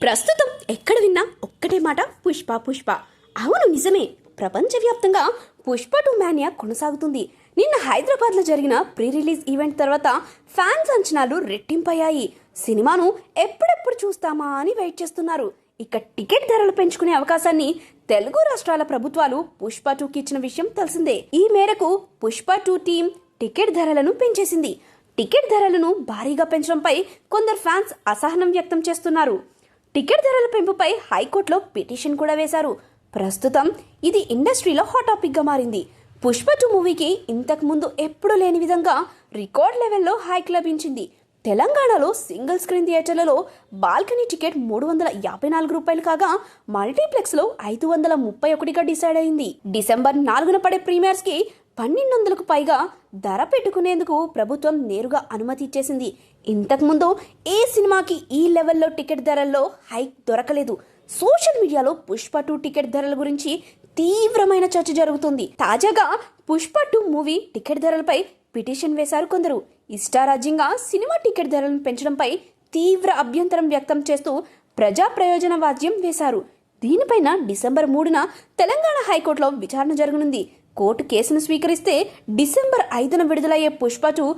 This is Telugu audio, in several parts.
ప్రస్తుతం ఎక్కడ విన్నా ఒక్కటే మాట పుష్ప పుష్ప. అవును నిజమే, ప్రపంచవ్యాప్తంగా పుష్ప 2 మానియా కొనసాగుతుంది. నిన్న హైదరాబాద్లో జరిగిన ప్రీ రిలీజ్ ఈవెంట్ తర్వాత ఫ్యాన్స్ అంచనాలు రెట్టింపయ్యాయి. సినిమాను ఎప్పుడెప్పుడు చూస్తామా అని వెయిట్ చేస్తున్నారు. ఇక టికెట్ ధరలు పెంచుకునే అవకాశాన్ని తెలుగు రాష్ట్రాల ప్రభుత్వాలు పుష్ప 2కి ఇచ్చిన విషయం తెలిసిందే. ఈ మేరకు పుష్ప 2 టీం టికెట్ ధరలను పెంచేసింది. టికెట్ ధరలను భారీగా పెంచడంపై కొందరు ఫ్యాన్స్ అసహనం వ్యక్తం చేస్తున్నారు. టికెట్ ధరల పెంపుపై హైకోర్టులో పిటిషన్ కూడా వేశారు. ప్రస్తుతం ఇది ఇండస్ట్రీలో హాట్ టాపిక్గా మారింది. పుష్ప 2 మూవీకి ఇంతకు ముందు ఎప్పుడూ లేని విధంగా రికార్డ్ లెవెల్లో హైక్ లభించింది. తెలంగాణలో సింగిల్ స్క్రీన్ థియేటర్లలో బాల్కనీ టికెట్ 354 రూపాయలు కాగా మల్టీప్లెక్స్లో 531గా డిసైడ్ అయింది. డిసెంబర్ 4న పడే ప్రీమియర్స్కి 1200కు పైగా ధర పెట్టుకునేందుకు ప్రభుత్వం నేరుగా అనుమతి ఇచ్చేసింది. ఇంతకుముందు ఏ సినిమాకి ఈ లెవెల్లో టికెట్ ధరల్లో హైక్ దొరకలేదు. సోషల్ మీడియాలో పుష్ప 2 టికెట్ ధరల గురించి తీవ్రమైన చర్చ జరుగుతుంది. తాజాగా పుష్ప 2 మూవీ టికెట్ ధరలపై పిటిషన్ వేశారు కొందరు. ఇష్టారాజ్యంగా సినిమా టికెట్ ధరలను పెంచడంపై తీవ్ర అభ్యంతరం వ్యక్తం చేస్తూ ప్రజా ప్రయోజన వాద్యం వేశారు. దీనిపైన డిసెంబర్ 3న తెలంగాణ హైకోర్టులో విచారణ జరగనుంది. కోర్టు కేసును స్వీకరిస్తే డిసెంబర్ 5న విడుదలయ్యే పుష్ప 2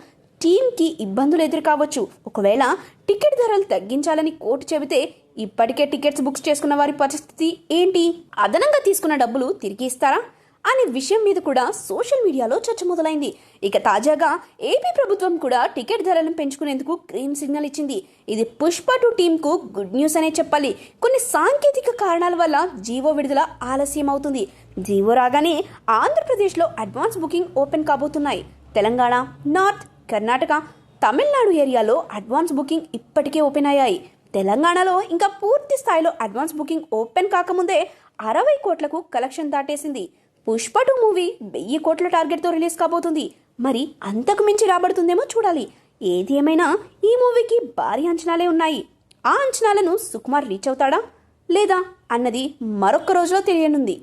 టీంకి ఇబ్బందులు ఎదురుకావచ్చు. ఒకవేళ టికెట్ ధరలు తగ్గించాలని కోర్టు చెబితే ఇప్పటికే టికెట్స్ బుక్ చేసుకున్న వారి పరిస్థితి ఏంటి? అదనంగా తీసుకున్న డబ్బులు తిరిగి ఇస్తారా అనే విషయం మీద కూడా సోషల్ మీడియాలో చర్చ మొదలైంది. ఇక తాజాగా ఏపీ ప్రభుత్వం కూడా టికెట్ ధరలను పెంచుకునేందుకు గ్రీన్ సిగ్నల్ ఇచ్చింది. ఇది పుష్ప 2 టీంకు గుడ్ న్యూస్ అనే చెప్పాలి. కొన్ని సాంకేతిక కారణాల వల్ల జీవో విడుదల ఆలస్యం అవుతుంది. జీవో రాగానే ఆంధ్రప్రదేశ్లో అడ్వాన్స్ బుకింగ్ ఓపెన్ కాబోతున్నాయి. తెలంగాణ, నార్త్, కర్ణాటక, తమిళనాడు ఏరియాలో అడ్వాన్స్ బుకింగ్ ఇప్పటికే ఓపెన్ అయ్యాయి. తెలంగాణలో ఇంకా పూర్తి స్థాయిలో అడ్వాన్స్ బుకింగ్ ఓపెన్ కాకముందే 60 కోట్లకు కలెక్షన్ దాటేసింది. పుష్ప 2 మూవీ 1000 కోట్ల టార్గెట్తో రిలీజ్ కాబోతుంది. మరి అంతకు మించి రాబడుతుందేమో చూడాలి. ఏది ఏమైనా ఈ మూవీకి భారీ అంచనాలే ఉన్నాయి. ఆ అంచనాలను సుకుమార్ రీచ్ అవుతాడా లేదా అన్నది మరొక్క రోజులో తెలియనుంది.